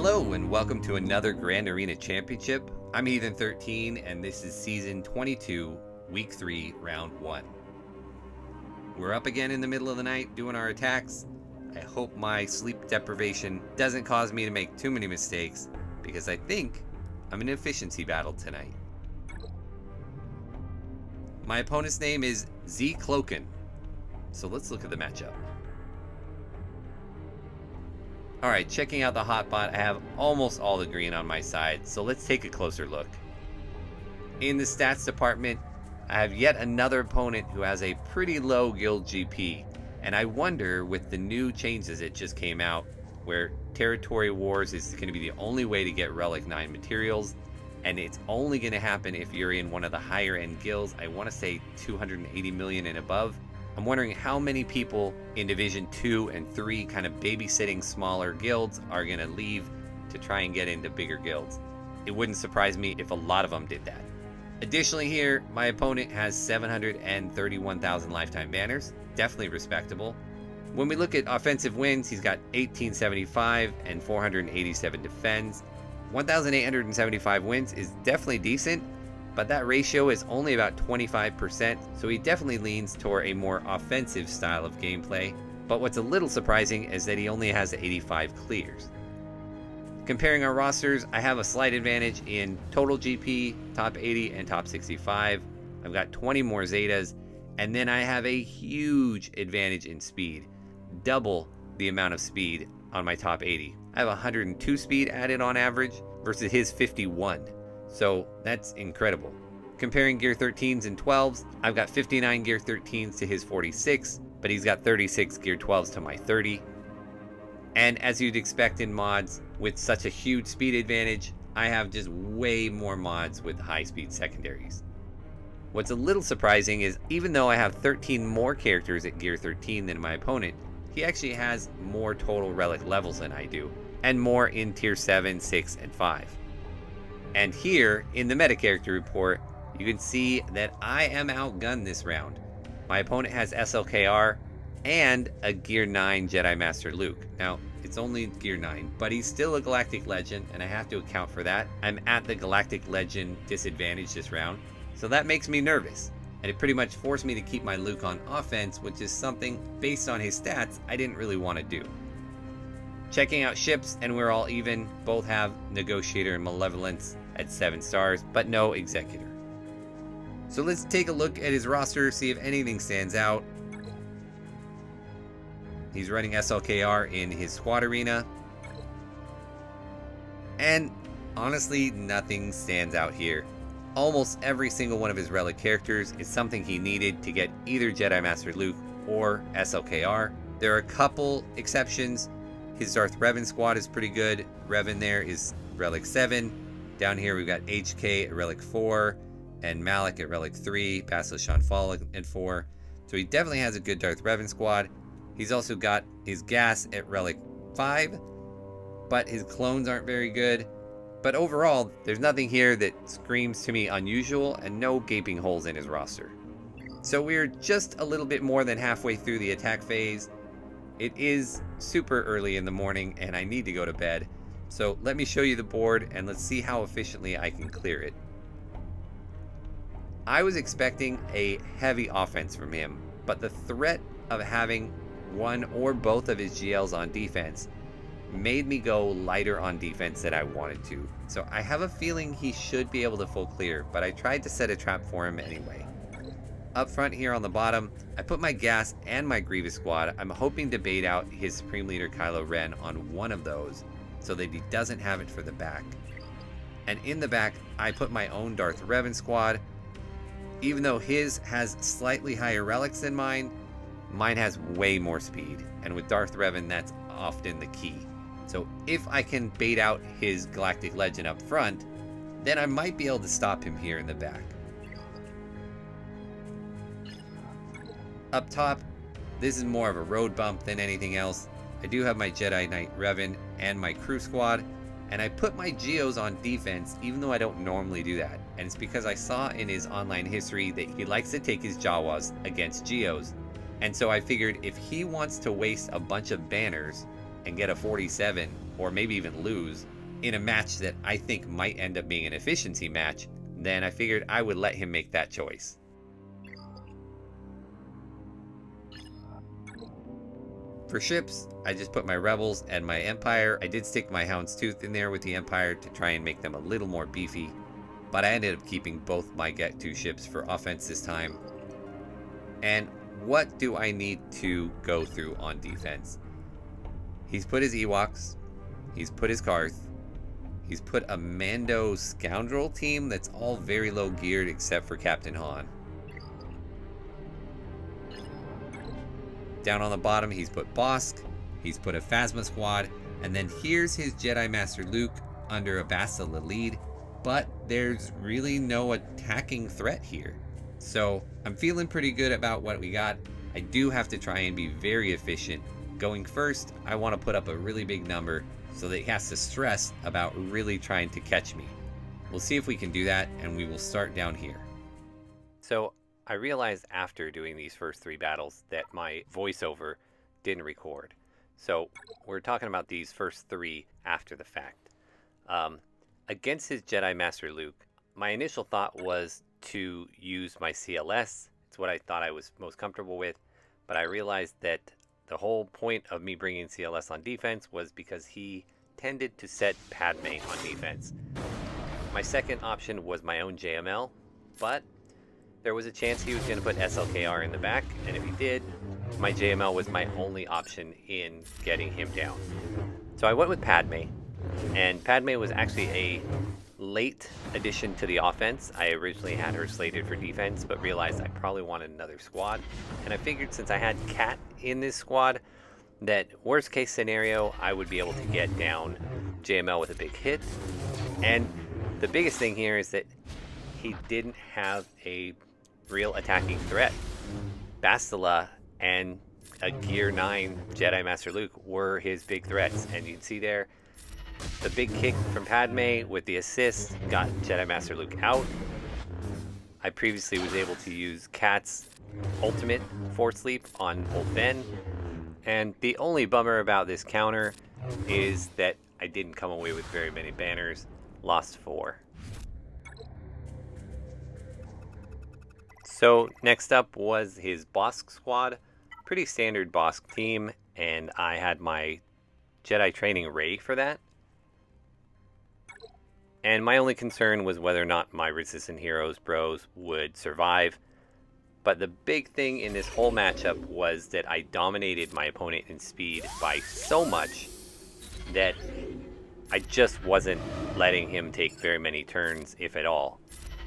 Hello and welcome to another Grand Arena Championship. I'm Heathen13 and this is Season 22, Week 3, Round 1. We're up again in the middle of the night doing our attacks. I hope my sleep deprivation doesn't cause me to make too many mistakes because I think I'm in an efficiency battle tonight. My opponent's name is Z Cloaken, so let's look at the matchup. Alright, checking out the hotbot, I have almost all the green on my side, so let's take a closer look. In the stats department, I have yet another opponent who has a pretty low guild GP, and I wonder with the new changes that just came out, where Territory Wars is going to be the only way to get Relic 9 materials, and it's only going to happen if you're in one of the higher end guilds, I want to say 280 million and above. I'm wondering how many people in Division 2 and 3 kind of babysitting smaller guilds are going to leave to try and get into bigger guilds. It wouldn't surprise me if a lot of them did that. Additionally here, my opponent has 731,000 lifetime banners. Definitely respectable. When we look at offensive wins, he's got 1875 and 487 defends. 1,875 wins is definitely decent, but that ratio is only about 25%, so he definitely leans toward a more offensive style of gameplay. But what's a little surprising is that he only has 85 clears. Comparing our rosters, I have a slight advantage in total GP, top 80 and top 65. I've got 20 more Zetas, and then I have a huge advantage in speed, double the amount of speed on my top 80. I have 102 speed added on average versus his 51. So that's incredible. Comparing Gear 13s and 12s, I've got 59 Gear 13s to his 46, but he's got 36 Gear 12s to my 30. And as you'd expect in mods, with such a huge speed advantage, I have just way more mods with high speed secondaries. What's a little surprising is even though I have 13 more characters at Gear 13 than my opponent, he actually has more total relic levels than I do, and more in Tier 7, 6, and 5. And here, in the meta character report, you can see that I am outgunned this round. My opponent has SLKR and a Gear 9 Jedi Master Luke. Now, it's only Gear 9, but he's still a Galactic Legend, and I have to account for that. I'm at the Galactic Legend disadvantage this round, so that makes me nervous. And it pretty much forced me to keep my Luke on offense, which is something, based on his stats, I didn't really want to do. Checking out ships, and we're all even. Both have Negotiator and Malevolence at 7 stars, but no Executor. So let's take a look at his roster, see if anything stands out. He's running SLKR in his squad arena. And honestly, nothing stands out here. Almost every single one of his relic characters is something he needed to get either Jedi Master Luke or SLKR. There are a couple exceptions. His Darth Revan squad is pretty good. Revan there is Relic 7. Down here we've got HK at Relic 4, and Malik at Relic 3, Basilisk Fall at 4. So he definitely has a good Darth Revan squad. He's also got his gas at Relic 5, but his clones aren't very good. But overall, there's nothing here that screams to me unusual, and no gaping holes in his roster. So we're just a little bit more than halfway through the attack phase. It is super early in the morning, and I need to go to bed. So let me show you the board and let's see how efficiently I can clear it. I was expecting a heavy offense from him, but the threat of having one or both of his GLs on defense made me go lighter on defense than I wanted to. So I have a feeling he should be able to full clear, but I tried to set a trap for him anyway. Up front here on the bottom, I put my gas and my Grievous squad. I'm hoping to bait out his Supreme Leader Kylo Ren on one of those, so that he doesn't have it for the back. And in the back, I put my own Darth Revan squad. Even though his has slightly higher relics than mine has way more speed. And with Darth Revan, that's often the key. So if I can bait out his Galactic Legend up front, then I might be able to stop him here in the back. Up top, this is more of a road bump than anything else. I do have my Jedi Knight Revan and my crew squad, and I put my Geos on defense even though I don't normally do that. And it's because I saw in his online history that he likes to take his Jawas against Geos. And so I figured if he wants to waste a bunch of banners and get a 47, or maybe even lose, in a match that I think might end up being an efficiency match, then I figured I would let him make that choice. For ships, I just put my Rebels and my Empire. I did stick my Houndstooth in there with the Empire to try and make them a little more beefy, but I ended up keeping both my GAC 2 ships for offense this time. And what do I need to go through on defense? He's put his Ewoks, he's put his Karth, he's put a Mando scoundrel team that's all very low geared except for Captain Han. Down on the bottom, he's put Bosk, he's put a Phasma squad, and then here's his Jedi Master Luke under a Bastila lead, but there's really no attacking threat here. So I'm feeling pretty good about what we got. I do have to try and be very efficient. Going first, I want to put up a really big number so that he has to stress about really trying to catch me. We'll see if we can do that, and we will start down here. So I realized after doing these first 3 battles that my voiceover didn't record. So we're talking about these first 3 after the fact. Against his Jedi Master Luke, my initial thought was to use my CLS. It's what I thought I was most comfortable with, but I realized that the whole point of me bringing CLS on defense was because he tended to set Padme on defense. My second option was my own JML, but there was a chance he was going to put SLKR in the back, and if he did, my JML was my only option in getting him down. So I went with Padme, and Padme was actually a late addition to the offense. I originally had her slated for defense, but realized I probably wanted another squad, and I figured since I had Cat in this squad, that worst case scenario, I would be able to get down JML with a big hit. And the biggest thing here is that he didn't have a real attacking threat. Bastila and a Gear 9 Jedi Master Luke were his big threats, and you can see there the big kick from Padme with the assist got Jedi Master Luke out. I previously was able to use Cat's ultimate Force Leap on Old Ben, and the only bummer about this counter is that I didn't come away with very many banners, lost 4. So next up was his Bosk squad, pretty standard Bosk team, and I had my Jedi Training Ray for that. And my only concern was whether or not my Resistant Heroes bros would survive. But the big thing in this whole matchup was that I dominated my opponent in speed by so much that I just wasn't letting him take very many turns, if at all.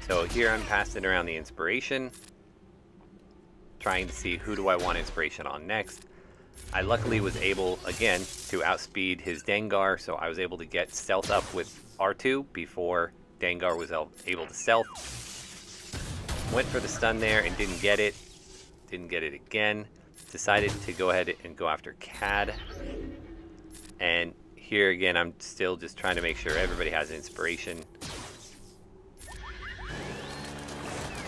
So here I'm passing around the inspiration, trying to see who do I want inspiration on next. I luckily was able, again, to outspeed his Dengar, so I was able to get stealth up with R2 before Dengar was able to stealth. Went for the stun there and didn't get it. Didn't get it again. Decided to go ahead and go after Cad. And here again, I'm still just trying to make sure everybody has inspiration.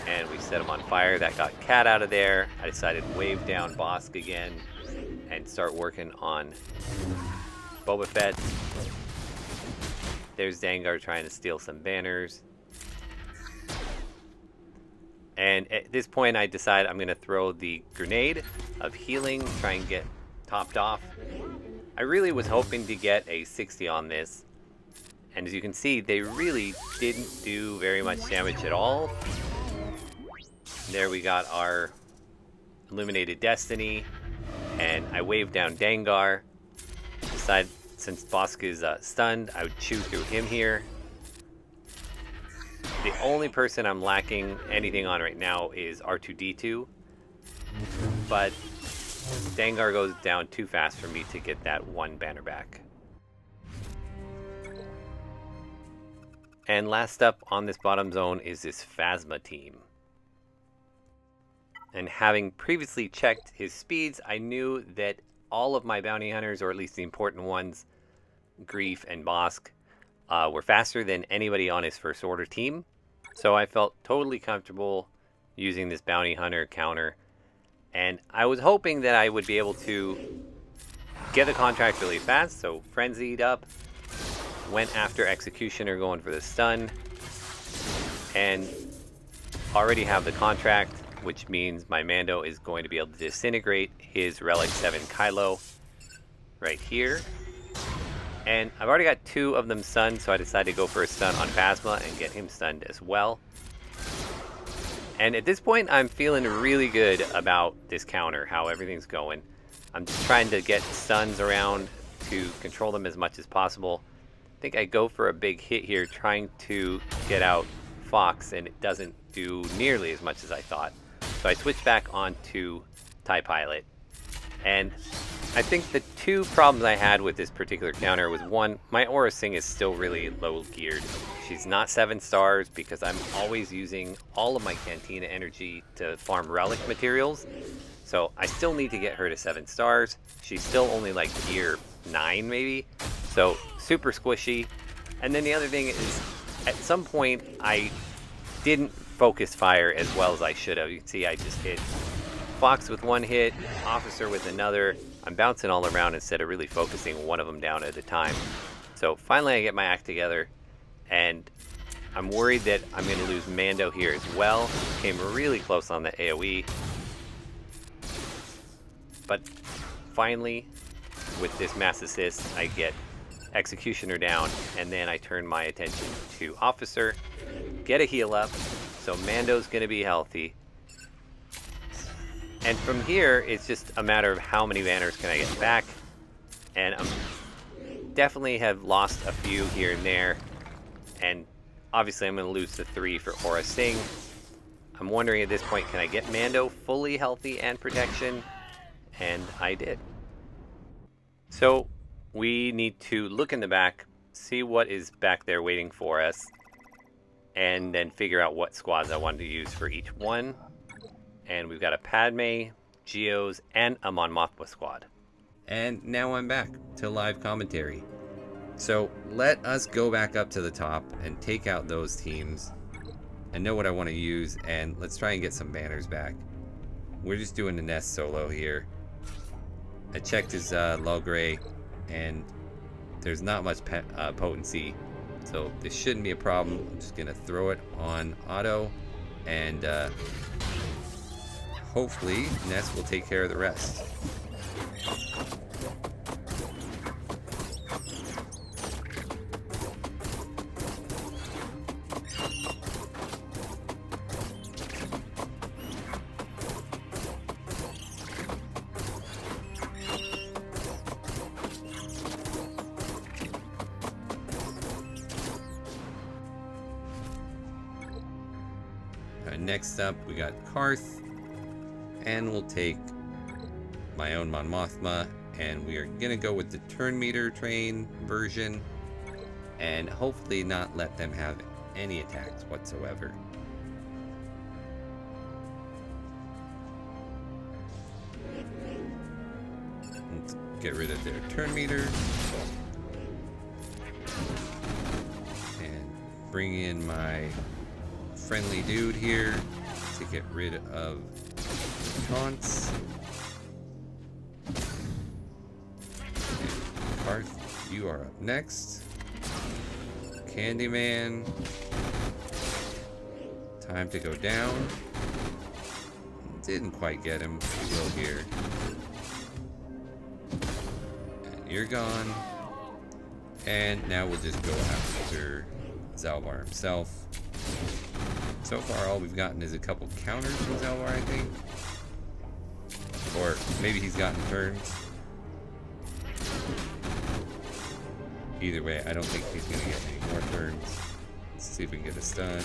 And we set him on fire. That got Cat out of there. I decided to wave down Bosk again and start working on Boba Fett. There's Dengar trying to steal some banners. And at this point, I decide I'm going to throw the grenade of healing, try and get topped off. I really was hoping to get a 60 on this. And as you can see, they really didn't do very much damage at all. There we got our Illuminated Destiny, and I waved down Dengar. Decided since Bosk is stunned, I would chew through him here. The only person I'm lacking anything on right now is R2-D2, but Dengar goes down too fast for me to get that one banner back. And last up on this bottom zone is this Phasma team. And having previously checked his speeds, I knew that all of my bounty hunters, or at least the important ones, Greef and Bosk, were faster than anybody on his First Order team. So I felt totally comfortable using this bounty hunter counter. And I was hoping that I would be able to get the contract really fast, so frenzied up, went after Executioner going for the stun, and already have the contract, which means my Mando is going to be able to disintegrate his Relic 7 Kylo right here. And I've already got 2 of them stunned, so I decided to go for a stun on Phasma and get him stunned as well. And at this point, I'm feeling really good about this counter, how everything's going. I'm just trying to get stuns around to control them as much as possible. I think I go for a big hit here, trying to get out Fox, and it doesn't do nearly as much as I thought. So I switched back onto TIE Pilot. And I think the 2 problems I had with this particular counter was, one, my Aura Sing is still really low geared. She's not 7 stars because I'm always using all of my Cantina energy to farm relic materials. So I still need to get her to 7 stars. She's still only like gear 9 maybe. So super squishy. And then the other thing is, at some point I didn't focus fire as well as I should have. You can see I just hit Fox with 1 hit, Officer with another. I'm bouncing all around instead of really focusing one of them down at a time. So finally I get my act together, and I'm worried that I'm going to lose Mando here as well. Came really close on the AoE. But finally, with this mass assist, I get Executioner down, and then I turn my attention to Officer, get a heal up, so Mando's going to be healthy. And from here, it's just a matter of how many banners can I get back. And I'm definitely have lost a few here and there. And obviously I'm going to lose the 3 for Aura Sing. I'm wondering at this point, can I get Mando fully healthy and protection? And I did. So we need to look in the back, see what is back there waiting for us, and then figure out what squads I want to use for each one. And we've got a Padme, Geos, and a Mon Mothma squad. And now I'm back to live commentary. So let us go back up to the top and take out those teams. I know what I want to use, and let's try and get some banners back. We're just doing the Nest solo here. I checked his low gray, and there's not much potency, so this shouldn't be a problem. I'm just gonna throw it on auto, and hopefully Nest will take care of the rest. Next up, we got Karth, and we'll take my own Mon Mothma, and we are gonna go with the turn meter train version, and hopefully not let them have any attacks whatsoever. Let's get rid of their turn meter and bring in my friendly dude here to get rid of taunts. Karth, you are up next. Candyman, time to go down. Didn't quite get him. We will here. And you're gone. And now we'll just go after Zalbar himself. So far, all we've gotten is a couple counters from Zalbar, I think. Or maybe he's gotten turns. Either way, I don't think he's going to get any more turns. Let's see if we can get a stun.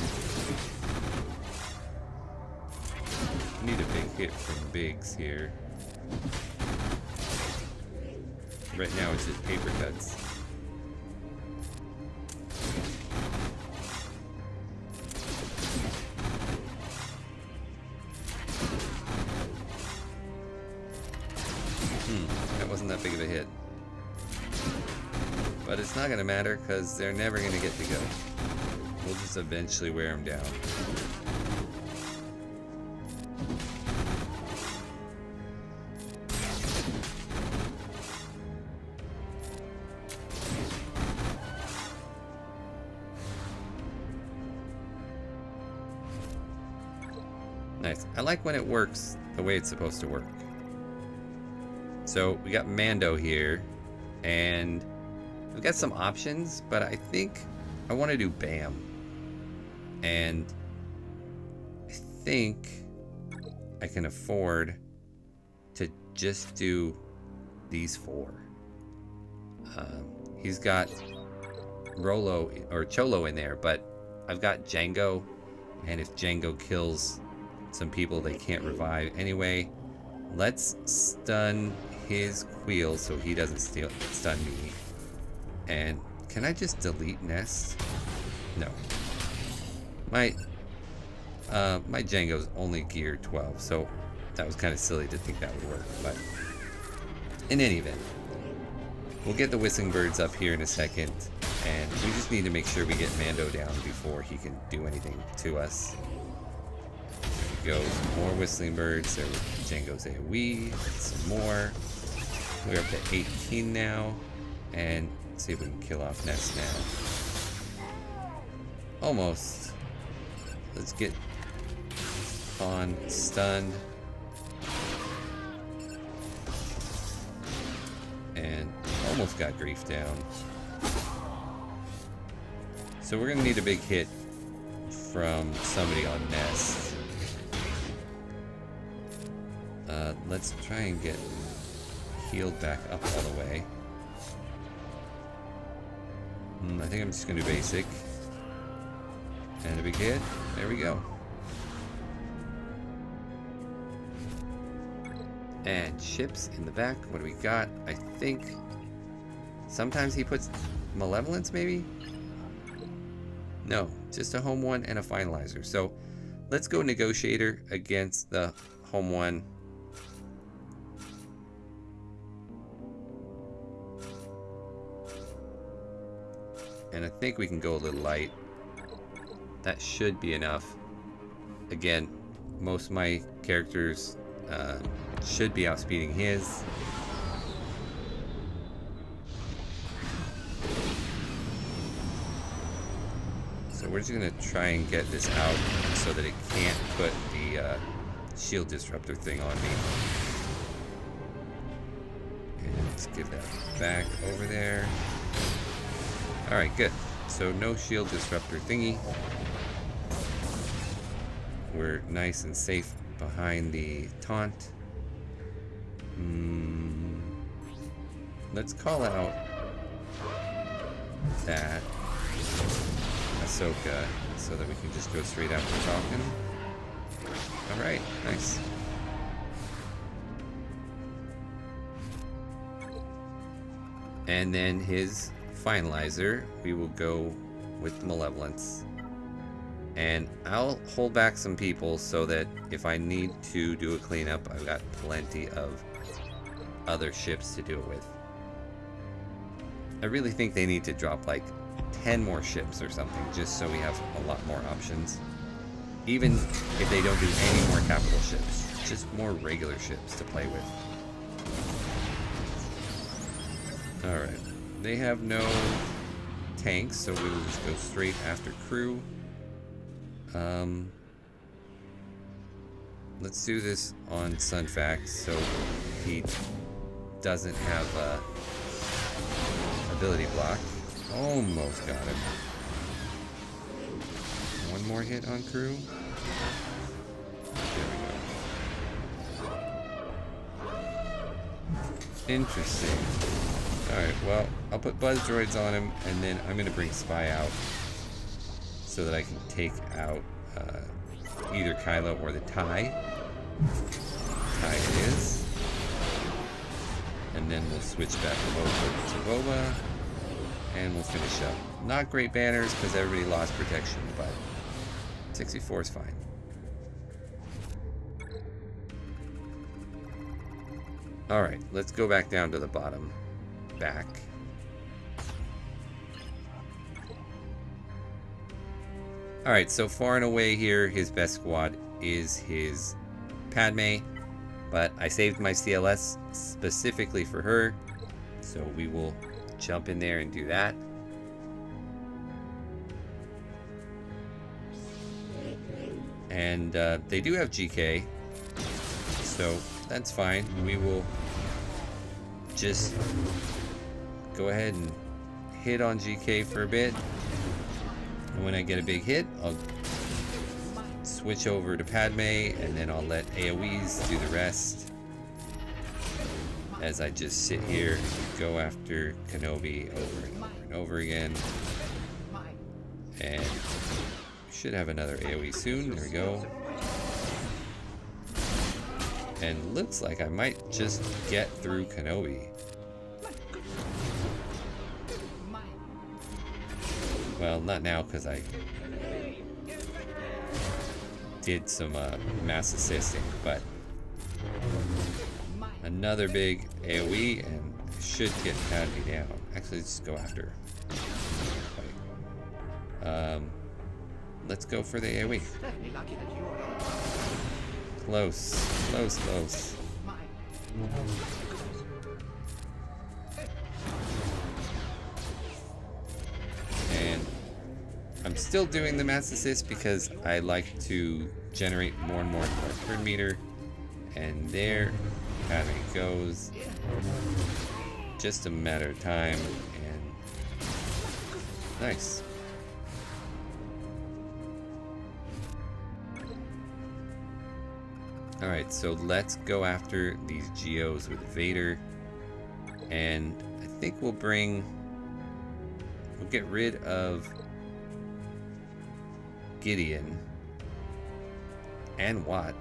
Need a big hit from Biggs here. Right now, it's just paper cuts. That wasn't that big of a hit. But it's not going to matter because they're never going to get to go. We'll just eventually wear them down. Nice. I like when it works the way it's supposed to work. So we got Mando here, and we've got some options, but I think I want to do BAM. And I think I can afford to just do these 4. He's got Rolo or Cholo in there, but I've got Jango, and if Jango kills some people, they can't revive anyway. Let's stun his Queel so he doesn't stun me. And can I just delete Nest? No. My Jango's only gear 12, so that was kind of silly to think that would work. But in any event, we'll get the Whistling Birds up here in a second, and we just need to make sure we get Mando down before he can do anything to us. There we go, some more Whistling Birds. There was Jango's AoE, some more. We're up to 18 now, and let's see if we can kill off Nest now. Almost. Let's get on stunned. And almost got Grief down. So we're gonna need a big hit from somebody on Nest. Let's try and get healed back up all the way. I think I'm just gonna do basic. And a big hit. There we go. And ships in the back. What do we got? I think sometimes he puts Malevolence, maybe? No, just a home one and a Finalizer. So let's go Negotiator against the home one. And I think we can go a little light. That should be enough. Again, most of my characters should be outspeeding his. So we're just gonna try and get this out so that it can't put the shield disruptor thing on me. And let's give that back over there. Alright, good. So no shield disruptor thingy. We're nice and safe behind the taunt. Let's call out that Ahsoka so that we can just go straight after Falcon. Alright, nice. And then his Finalizer, we will go with the Malevolence. And I'll hold back some people so that if I need to do a cleanup, I've got plenty of other ships to do it with. I really think they need to drop like 10 more ships or something, just so we have a lot more options. Even if they don't do any more capital ships, just more regular ships to play with. Alright, they have no tanks, so we will just go straight after crew. Let's do this on Sunfax so he doesn't have a ability block. Almost got him. One more hit on crew. There we go. Interesting. Alright, well, I'll put Buzz Droids on him, and then I'm going to bring Spy out so that I can take out either Kylo or the TIE. TIE it is. And then we'll switch back over to Boba, and we'll finish up. Not great banners because everybody lost protection, but 64 is fine. Alright, let's go back down to the bottom. Back. Alright, so far and away here, his best squad is his Padme, but I saved my CLS specifically for her, so we will jump in there and do that. And they do have GK, so that's fine. We will just go ahead and hit on GK for a bit. And when I get a big hit, I'll switch over to Padme, and then I'll let AoEs do the rest as I just sit here and go after Kenobi over and over and over again. And should have another AoE soon. There we go. And looks like I might just get through Kenobi. Well, not now, because I did some mass assisting, but another big AoE and should get Padme down. Actually, let's go after her. Let's go for the AoE. Close, close, close. And I'm still doing the mass assist because I like to generate more and more turn meter. And there Padme goes. Just a matter of time. And nice. Alright, so let's go after these Geos with Vader. And I think we'll get rid of Gideon and Watt.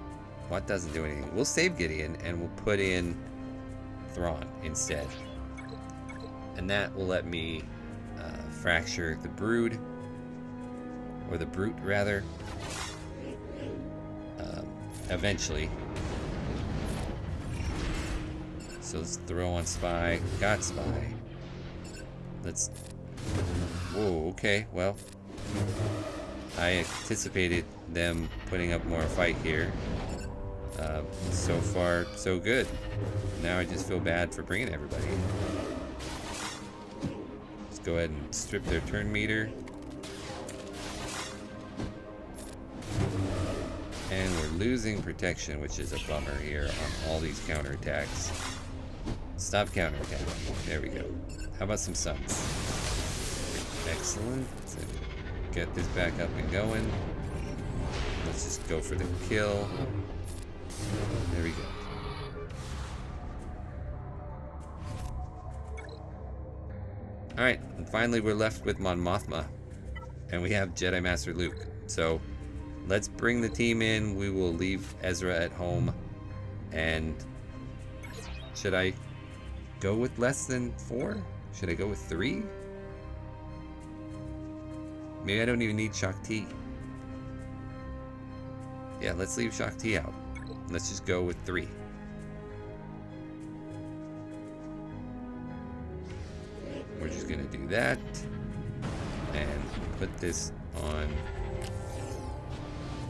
Watt doesn't do anything. We'll save Gideon and we'll put in Thrawn instead. And that will let me fracture the Brood, or the Brute rather. Eventually. So let's throw on Spy. Got Spy. Let's... Whoa, okay, well. I anticipated them putting up more fight here. So far, so good. Now I just feel bad for bringing everybody. Let's go ahead and strip their turn meter. And we're losing protection, which is a bummer here on all these counterattacks. Stop counterattacking. There we go. How about some suns? Excellent. So get this back up and going. Let's just go for the kill. There we go. Alright, and finally we're left with Mon Mothma. And we have Jedi Master Luke. So let's bring the team in. We will leave Ezra at home. And should I go with less than 4? Should I go with 3? Maybe I don't even need Shaak Ti. Yeah, let's leave Shaak Ti out. Let's just go with 3. We're just gonna do that. And put this on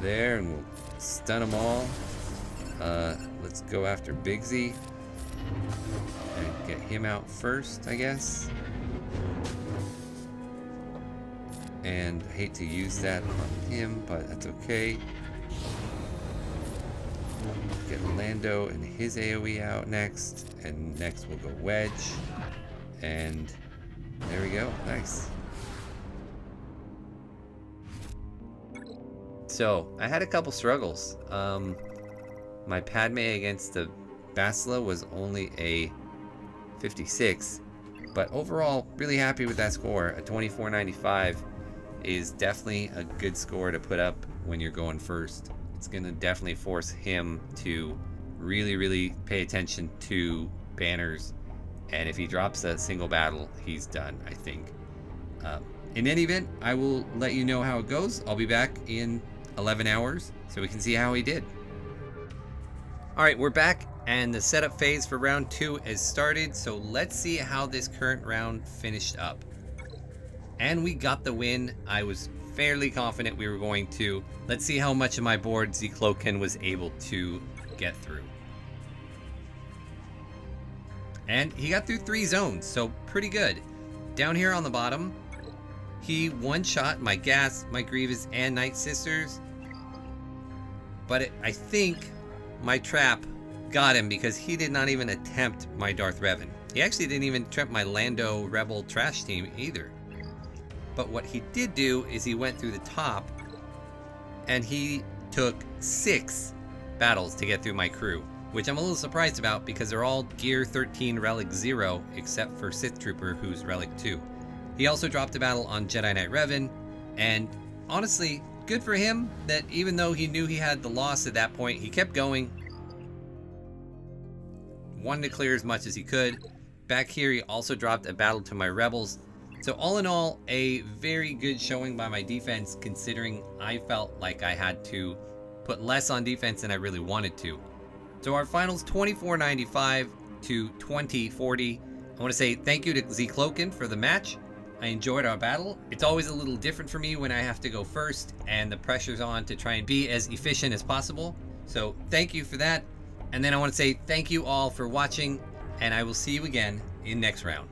there, and we'll stun them all. Let's go after Bigsy and get him out first, I guess. And I hate to use that on him, but that's okay. Get Lando and his AoE out next, and next we'll go Wedge. And there we go, nice. So, I had a couple struggles. My Padme against the Bastila was only a 56, but overall, really happy with that score. A 24.95 is definitely a good score to put up when you're going first. It's going to definitely force him to really pay attention to banners, and if he drops a single battle, he's done, I think. In any event, I will let you know how it goes. I'll be back in 11 hours so we can see how he did. Alright, we're back, and the setup phase for round 2 has started, so let's see how this current round finished up. And we got the win. I was fairly confident we were going to. Let's see how much of my board Zcloakin was able to get through. And he got through 3 zones, so pretty good. Down here on the bottom, he one-shot my Gas, my Grievous, and Night Sisters. But I think my trap got him because he did not even attempt my Darth Revan. He actually didn't even attempt my Lando Rebel trash team either. But what he did do is he went through the top and he took 6 battles to get through my crew, which I'm a little surprised about because they're all Gear 13 Relic 0 except for Sith Trooper, who's Relic 2. He also dropped a battle on Jedi Knight Revan, and honestly, good for him that even though he knew he had the loss at that point, he kept going. Wanted to clear as much as he could. Back here, he also dropped a battle to my Rebels. So all in all, a very good showing by my defense, considering I felt like I had to put less on defense than I really wanted to. So our finals 2495 to 2040. I want to say thank you to Z Cloakin for the match. I enjoyed our battle. It's always a little different for me when I have to go first and the pressure's on to try and be as efficient as possible. So thank you for that. And then I want to say thank you all for watching, and I will see you again in next round.